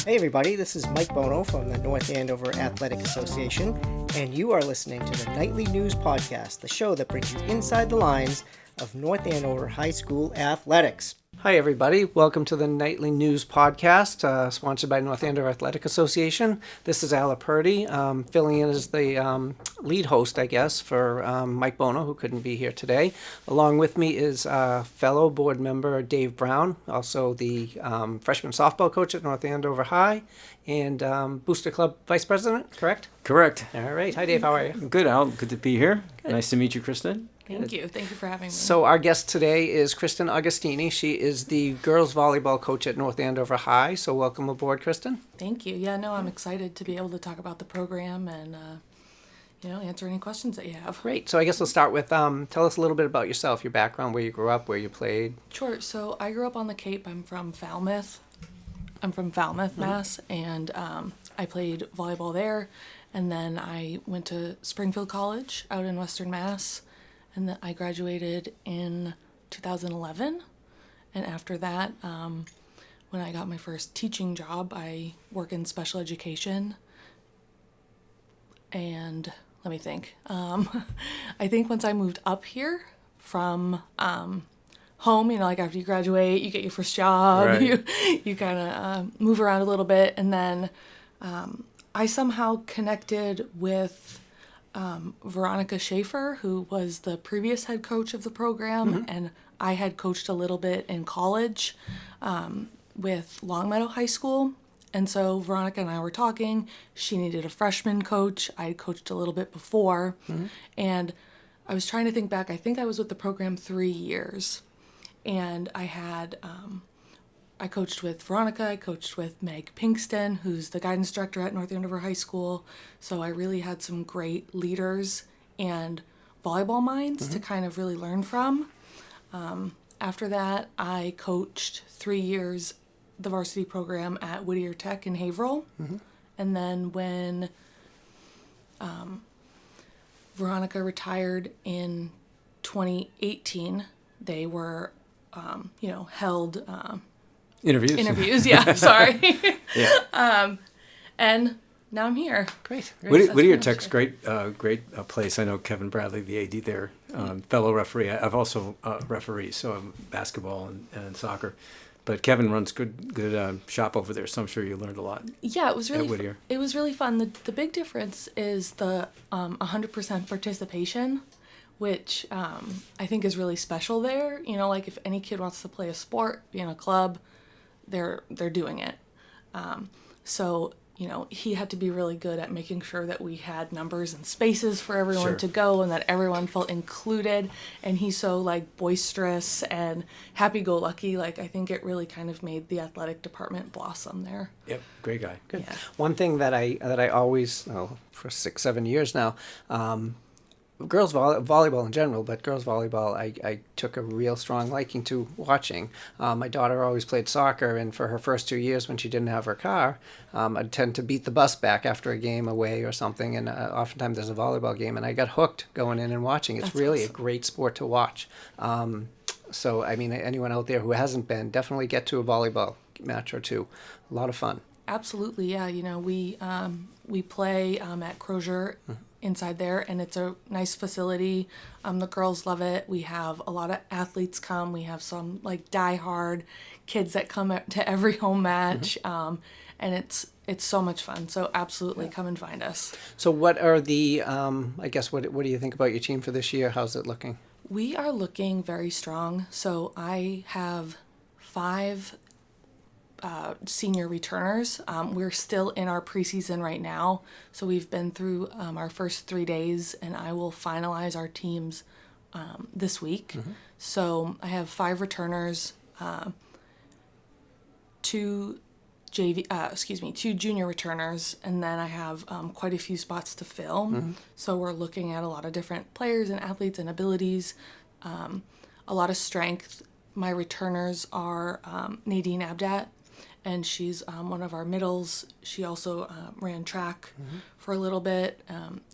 Hey everybody, this is Mike Bono from the North Andover Athletic Association, and you are listening to the Nightly News Podcast, the show that brings you inside the lines of North Andover High School athletics. Hi everybody, welcome to the Nightly News Podcast, sponsored by North Andover Athletic Association. This is Ala Purdy, filling in as the lead host, I guess, for Mike Bono, who couldn't be here today. Along with me is fellow board member Dave Brown, also the freshman softball coach at North Andover High, and Booster Club Vice President, correct? Correct. All right. Hi Dave, how are you? Good, Al. Good to be here. Good. Nice to meet you, Kristen. Thank you. Thank you for having me. So our guest today is Kristen Augustini. She is the girls volleyball coach at North Andover High. So welcome aboard, Kristen. Thank you. Yeah, no, I'm excited to be able to talk about the program and, answer any questions that you have. Great. So I guess we'll start with tell us a little bit about yourself, your background, where you grew up, where you played. Sure. So I grew up on the Cape. I'm from Falmouth, Mass, and I played volleyball there. And then I went to Springfield College out in Western Mass. And then I graduated in 2011. And after that, when I got my first teaching job, I work in special education. And let me think. I think once I moved up here from home, like after you graduate, you get your first job, right. you kind of move around a little bit. And then I somehow connected with Veronica Schaefer, who was the previous head coach of the program, and I had coached a little bit in college with Longmeadow High School. And so Veronica and I were talking. She needed a freshman coach. I had coached a little bit before. And I was trying to think back. I think I was with the program 3 years. And I had, I coached with Veronica. I coached with Meg Pinkston, who's the guidance director at North Andover High School. So I really had some great leaders and volleyball minds to kind of really learn from. After that, I coached 3 years the varsity program at Whittier Tech in Haverhill. And then when Veronica retired in 2018, they were, held interviews. Yeah, sorry. Yeah. And now I'm here. Great. Whittier Tech's great place. I know Kevin Bradley, the AD there, fellow referee. I've also refereed, so I'm basketball and soccer. But Kevin runs good shop over there, so I'm sure you learned a lot. Yeah, it was really Whittier. It was really fun. The big difference is the 100% participation, which I think is really special there. Like if any kid wants to play a sport, be in a club, they're doing it. So he had to be really good at making sure that we had numbers and spaces for everyone to go and that everyone felt included. And he's so boisterous and happy-go-lucky. I think it really kind of made the athletic department blossom there. Yep, great guy. Good. Yeah. One thing that I always, for 6-7 years now, girls volleyball in general, but girls volleyball I took a real strong liking to watching. My daughter always played soccer, and for her first 2 years when she didn't have her car, I'd tend to beat the bus back after a game away or something, and oftentimes there's a volleyball game, and I got hooked going in and watching. It's really awesome. A great sport to watch. So, anyone out there who hasn't been, definitely get to a volleyball match or two. A lot of fun. Absolutely, yeah. We play at Crozier inside there, and it's a nice facility. The girls love it. We have a lot of athletes come. We have some diehard kids that come to every home match, and it's so much fun. So absolutely come and find us. So what are the what do you think about your team for this year? How's it looking? We are looking very strong. So I have 5 senior returners. We're still in our preseason right now, so we've been through our first 3 days, and I will finalize our teams this week. So I have 5 returners, 2 junior returners, and then I have quite a few spots to fill. So we're looking at a lot of different players and athletes and abilities, a lot of strength. My returners are Nadine Abdat, and she's one of our middles. She also ran track for a little bit.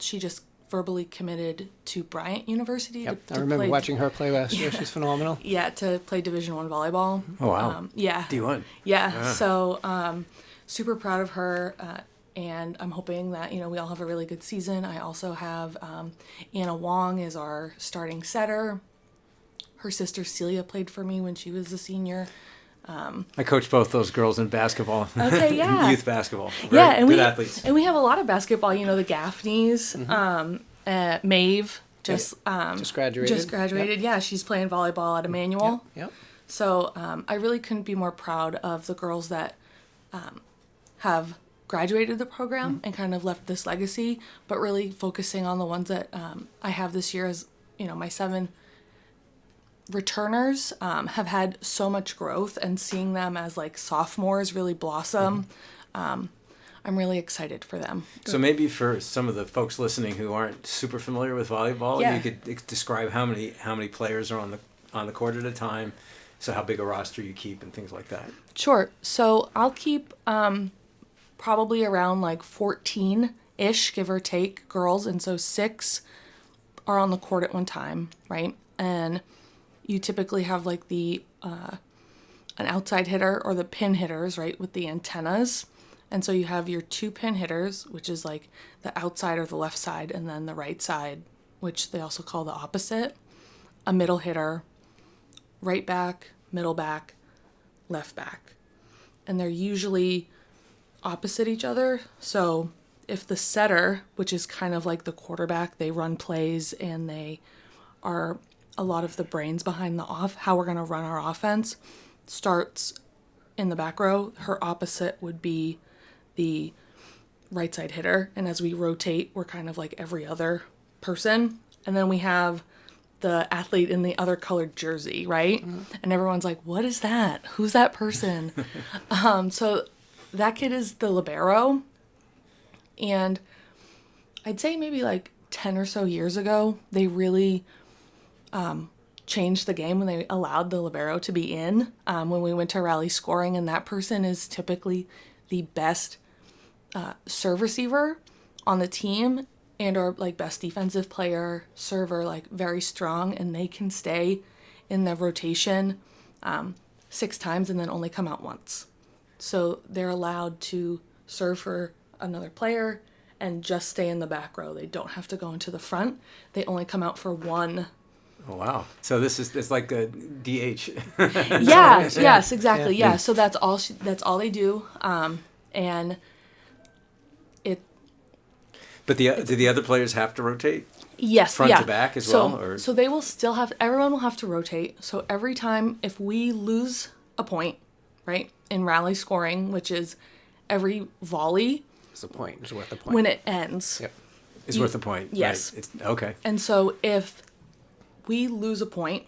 She just verbally committed to Bryant University. Yep. I remember watching her play last year. She's phenomenal. Yeah, to play Division I volleyball. Oh, wow. Yeah. D1. Yeah. So super proud of her. And I'm hoping that, we all have a really good season. I also have Anna Wong is our starting setter. Her sister Celia played for me when she was a senior. I coached both those girls in basketball. Okay, yeah. Youth basketball. Yeah, Right? and Good athletes. And we have a lot of basketball, the Gaffneys, Maeve just graduated. Just graduated. Yep. Yeah, she's playing volleyball at Emmanuel. Yep. So I really couldn't be more proud of the girls that have graduated the program and kind of left this legacy, but really focusing on the ones that I have this year as, my 7 returners have had so much growth, and seeing them as like sophomores really blossom. I'm really excited for them. So maybe for some of the folks listening who aren't super familiar with volleyball, Yeah. you could describe how many players are on the court at a time, so how big a roster you keep and things like that. Sure. So I'll keep probably around like 14-ish, give or take, girls. And so 6 are on the court at one time, right? And you typically have like the an outside hitter or the pin hitters, right, with the antennas. And so you have your 2 pin hitters, which is like the outside or the left side, and then the right side, which they also call the opposite. A middle hitter, right back, middle back, left back. And they're usually opposite each other. So if the setter, which is kind of like the quarterback, they run plays and they are a lot of the brains behind how we're going to run our offense, starts in the back row, her opposite would be the right side hitter. And as we rotate, we're kind of like every other person. And then we have the athlete in the other colored jersey, right? And everyone's like, what is that? Who's that person? So that kid is the libero. And I'd say maybe like 10 or so years ago, they really changed the game when they allowed the libero to be in. When we went to rally scoring, and that person is typically the best serve receiver on the team, and our like best defensive player, server, like very strong, and they can stay in the rotation 6 times and then only come out once. So they're allowed to serve for another player and just stay in the back row. They don't have to go into the front. They only come out for one. Oh wow! So it's like a DH. Yeah. Yes. Exactly. Yeah. So that's all they do. And it. But do the other players have to rotate? Yes. Front yeah. to back as so, well? Or? So they will still have. Everyone will have to rotate. So every time if we lose a point, right, in rally scoring, which is every volley. It's a point. It's worth a point. When it ends. Yep. It's worth a point. Yes. Right. It's, okay. And so if we lose a point,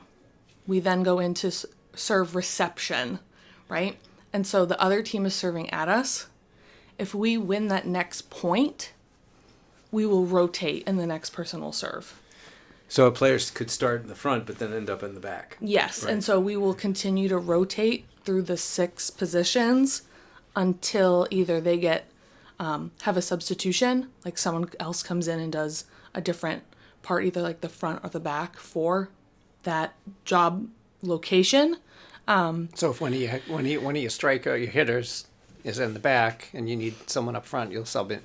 we then go into serve reception, right? And so the other team is serving at us. If we win that next point, we will rotate and the next person will serve. So players could start in the front but then end up in the back. Yes. Right. And so we will continue to rotate through the 6 positions until either they get have a substitution, like someone else comes in and does a different part, either like the front or the back for that job location. So if one of your striker, your hitters is in the back and you need someone up front, you'll sub in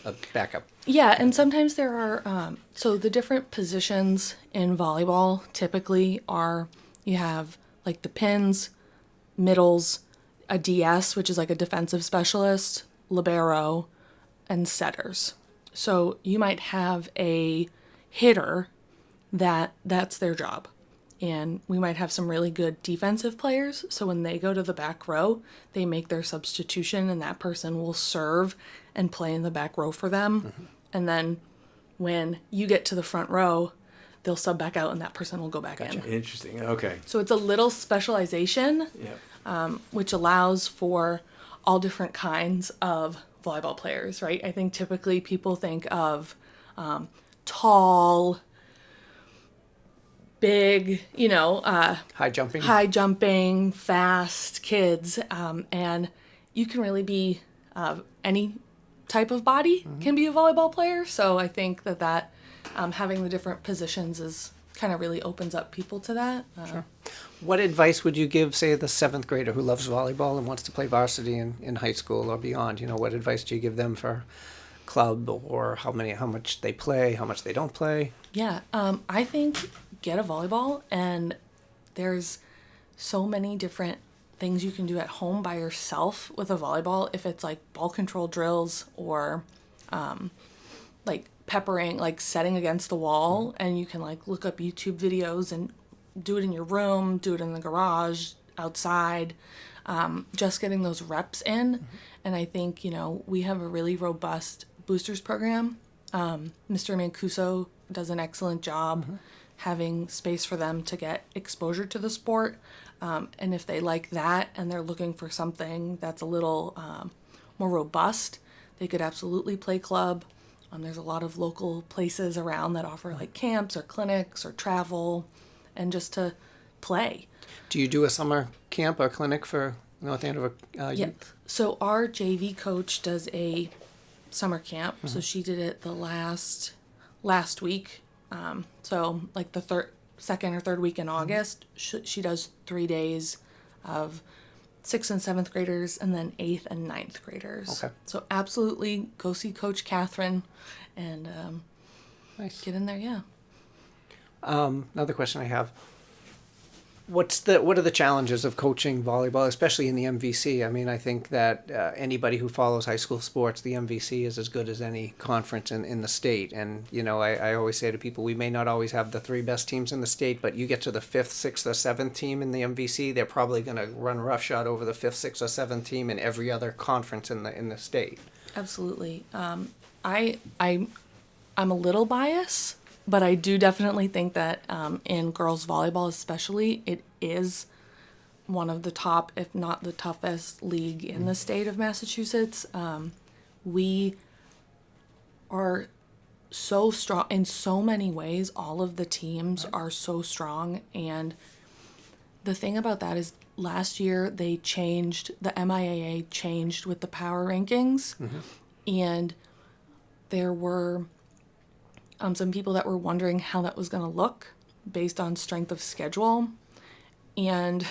a backup. Yeah, and sometimes there are, so the different positions in volleyball typically are, you have like the pins, middles, a DS, which is like a defensive specialist, libero, and setters. So you might have a hitter that's their job. And we might have some really good defensive players. So when they go to the back row, they make their substitution and that person will serve and play in the back row for them. Mm-hmm. And then when you get to the front row, they'll sub back out and that person will go back in. Interesting. Okay. So it's a little specialization, which allows for all different kinds of volleyball players, right? I think typically people think of tall, big, high jumping, fast kids, and you can really be any type of body can be a volleyball player. So I think that having the different positions is kind of really opens up people to that. Sure. What advice would you give, say, the 7th grader who loves volleyball and wants to play varsity in high school or beyond? What advice do you give them for club, or how much they play, how much they don't play? Yeah, I think get a volleyball, and there's so many different things you can do at home by yourself with a volleyball. If it's like ball control drills or like peppering, like setting against the wall, and you can like look up YouTube videos and do it in your room, do it in the garage, outside, just getting those reps in. And I think, we have a really robust boosters program. Mr. Mancuso does an excellent job having space for them to get exposure to the sport. And if they like that and they're looking for something that's a little more robust, they could absolutely play club. There's a lot of local places around that offer like camps or clinics or travel, and just to play. Do you do a summer camp or clinic for North Andover youth? So our JV coach does a summer camp. So she did it the last week. So like the second or third week in August, she does 3 days of 6th and 7th graders, and then 8th and 9th graders. Okay. So absolutely go see Coach Catherine and Nice. get in there. Yeah. Another question I have. What are the challenges of coaching volleyball, especially in the MVC? I mean, I think that anybody who follows high school sports, the MVC is as good as any conference in the state. And, I always say to people, we may not always have the 3 best teams in the state, but you get to the 5th, 6th, or 7th team in the MVC, they're probably going to run roughshod over the 5th, 6th, or 7th team in every other conference in the state. Absolutely. I'm a little biased, but I do definitely think that in girls volleyball especially, it is one of the top, if not the toughest league in the state of Massachusetts. We are so strong in so many ways. All of the teams are so strong. And the thing about that is last year the MIAA changed with the power rankings. And there were some people that were wondering how that was going to look based on strength of schedule. And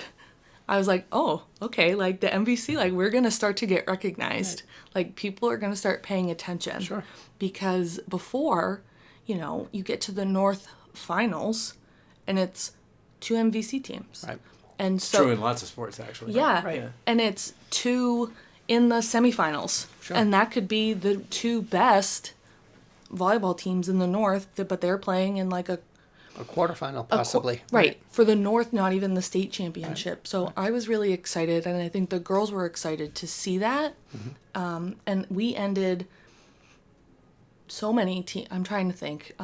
I was like, oh, okay, like the MVC, like we're going to start to get recognized. Right. Like people are going to start paying attention. Sure. Because before, you get to the North finals and it's 2 MVC teams. Right. And so true in lots of sports, actually. Yeah. Right. And it's 2 in the semifinals. Sure. And that could be the 2 best volleyball teams in the North, but they're playing in like a quarterfinal, possibly. Right. For the North, not even the state championship. Right. So I was really excited, and I think the girls were excited to see that. And we ended so many teams. I'm trying to think.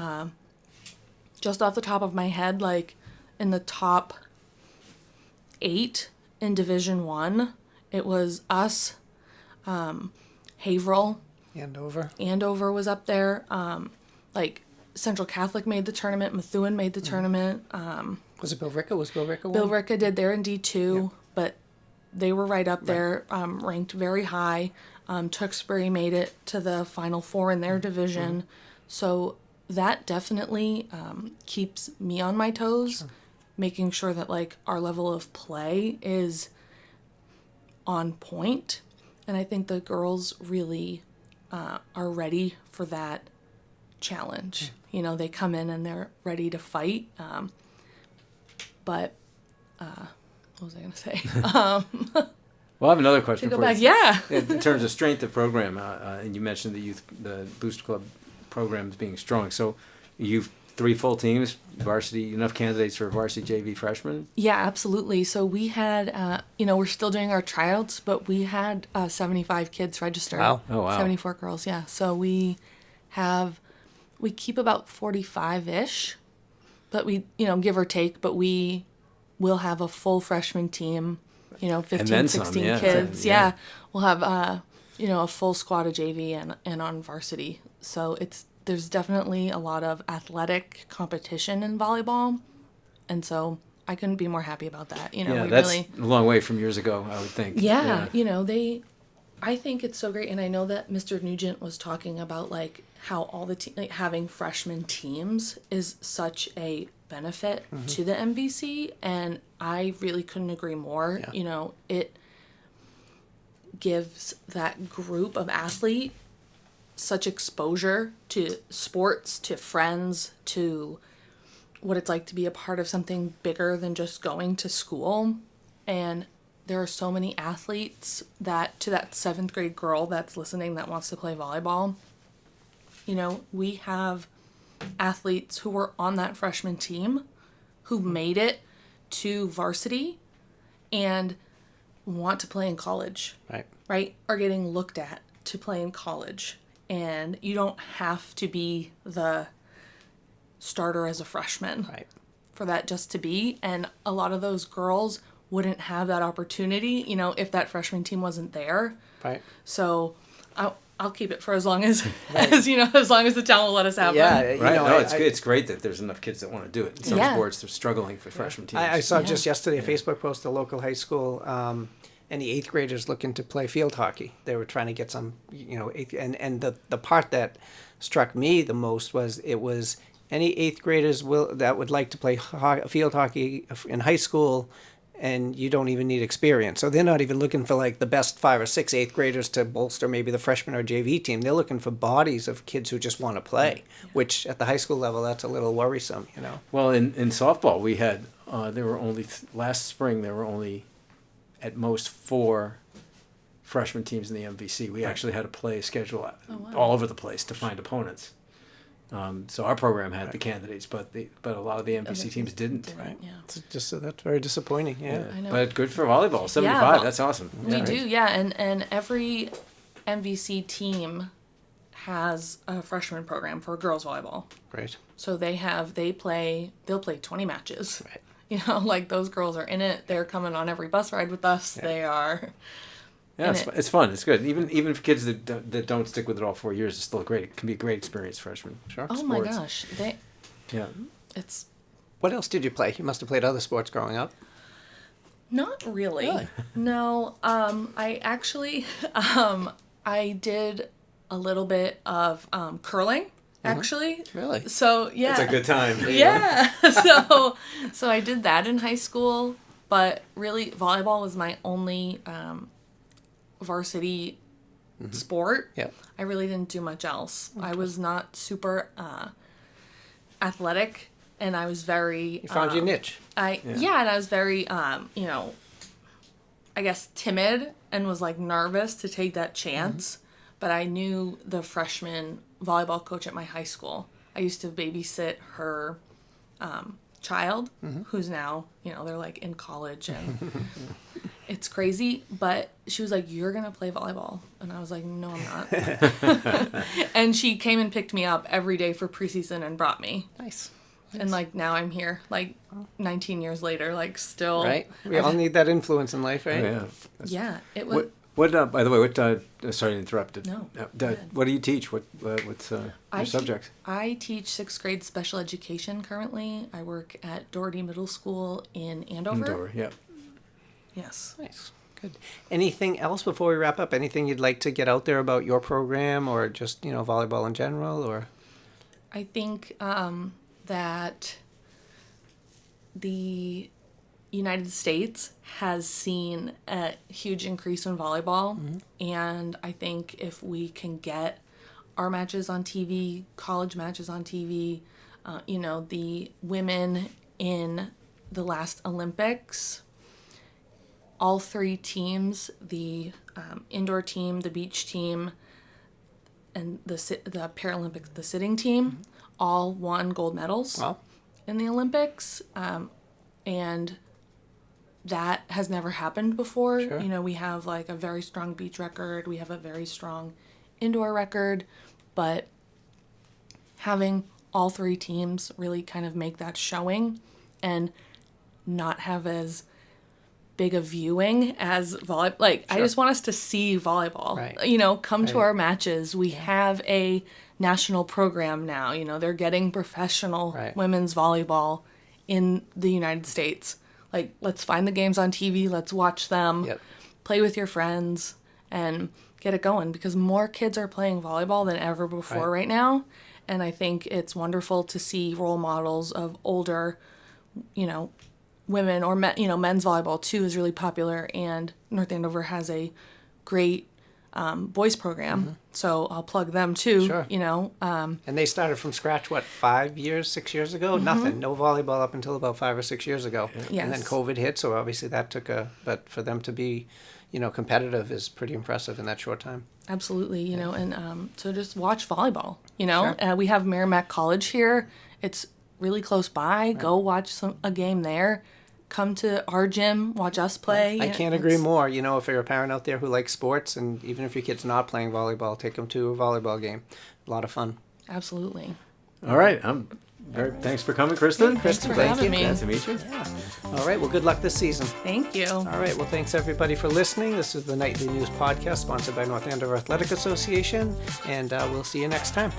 Just off the top of my head, like in the top 8 in Division 1, it was us, Haverhill, Andover was up there. Like Central Catholic made the tournament. Methuen made the tournament. Was it Billerica? Was Billerica one? Billerica did. They're in D2, but they were right up there, ranked very high. Tewksbury made it to the Final 4 in their division. So that definitely keeps me on my toes, making sure that like our level of play is on point. And I think the girls really are ready for that challenge. They come in and they're ready to fight. But what was I going to say? Well, I have another question to go for back. you. Yeah. In terms of strength of program, and you mentioned the Booster Club programs being strong. So you've 3 full teams, varsity, enough candidates for varsity JV freshmen? Yeah, absolutely. So we had, we're still doing our tryouts, but we had 75 kids registered. Wow. Oh, wow. 74 girls, yeah. So we keep about 45-ish, but we, give or take, but we will have a full freshman team, 15, 16 kids. Yeah. We'll have, a full squad of JV and on varsity. So there's definitely a lot of athletic competition in volleyball. And so I couldn't be more happy about that. That's a long way from years ago, I would think. Yeah. I think it's so great. And I know that Mr. Nugent was talking about like how all the having freshman teams is such a benefit to the MVC, and I really couldn't agree more. Yeah. You know, it gives that group of athlete such exposure to sports, to friends, to what it's like to be a part of something bigger than just going to school. And there are so many athletes that, to that 7th grade girl that's listening that wants to play volleyball, you know, we have athletes who were on that freshman team who made it to varsity and want to play in college. Right? Are getting looked at to play in college. And you don't have to be the starter as a freshman for that just to be. And a lot of those girls wouldn't have that opportunity, you know, if that freshman team wasn't there. So I'll keep it for as long as, as you know, as long as the town will let us have them. You know, it's great that there's enough kids that want to do it. In some sports, they're struggling for freshman teams. I saw just yesterday a Facebook post, a local high school, and the 8th graders looking to play field hockey. They were trying to get some, you know, and the part that struck me the most was it was any 8th graders that would like to play field hockey in high school, and you don't even need experience. So they're not even looking for like the best 5 or 6 8th graders to bolster maybe the freshman or JV team. They're looking for bodies of kids who just want to play, which at the high school level, that's a little worrisome, you know. Well, in softball, we had, there were only, last spring, there were only at most 4 freshman teams in the MVC. We actually had to play schedule all over the place to find opponents. So our program had the candidates, but a lot of the MVC teams didn't. Just that's very disappointing. I know. But good for volleyball. 75. That's awesome. We do, and every MVC team has a freshman program for girls volleyball. Great. So they'll play 20 matches. You know, like those girls are in it. They're coming on every bus ride with us. They are. Yeah, it's fun. It's good. Even for kids that don't stick with it all 4 years, it's still great. It can be a great experience, freshman. Oh my gosh, it's. What else did you play? You must have played other sports growing up. Not really. No. I actually, I did a little bit of curling. Actually. Really? So yeah. It's a good time. Yeah. so I did that in high school, but really volleyball was my only varsity sport. I really didn't do much else. I was not super athletic, and I was very. You found your niche. And I was very you know, I guess timid and was like nervous to take that chance. But I knew the freshman volleyball coach at my high school. I used to babysit her child, who's now, you know, they're like in college, and it's crazy. But she was like, "You're gonna play volleyball," and I was like, "No, I'm not." And she came and picked me up every day for preseason and brought me. Nice. And like now I'm here, like 19 years later, like still. Right. We all need that influence in life, right? Yeah. It was. What by the way, sorry to interrupt it. No. What do you teach? What's your subjects? I teach 6th grade special education currently. I work at Doherty Middle School in Andover. Andover, yeah. Yes. Nice. Good. Anything else before we wrap up? Anything you'd like to get out there about your program, or just, you know, volleyball in general, or? I think that the United States has seen a huge increase in volleyball, and I think if we can get our matches on TV, college matches on TV, you know, the women in the last Olympics, all 3 teams, the indoor team, the beach team, and the Paralympics, the sitting team, all won gold medals in the Olympics, and that has never happened before. You know, we have like a very strong beach record, we have a very strong indoor record, but having all 3 teams really kind of make that showing and not have as big a viewing as volleyball. Like, I just want us to see volleyball. You know, come to our matches. We have a national program now. You know, they're getting professional women's volleyball in the United States. Like, let's find the games on TV. Let's watch them. Play with your friends and get it going, because more kids are playing volleyball than ever before right now. And I think it's wonderful to see role models of older, women or men, men's volleyball too is really popular, and North Andover has a great boys program. So I'll plug them too. Sure. And they started from scratch, 6 years ago? Nothing. No volleyball up until about 5 or 6 years ago. Yes. And then COVID hit, so obviously that but for them to be, competitive is pretty impressive in that short time. Absolutely, and so just watch volleyball, Sure. We have Merrimack College here. It's really close by. Right. Go watch a game there. Come to our gym, watch us play. I can't agree more. If you're a parent out there who likes sports, and even if your kid's not playing volleyball, take them to a volleyball game. A lot of fun. Absolutely. All right. Thanks for coming, Kristen. Yeah, thanks for having me. Glad to meet you. Yeah. All right. Well, good luck this season. Thank you. All right. Well, thanks everybody for listening. This is the Nightly News Podcast sponsored by North Andover Athletic Association, and we'll see you next time.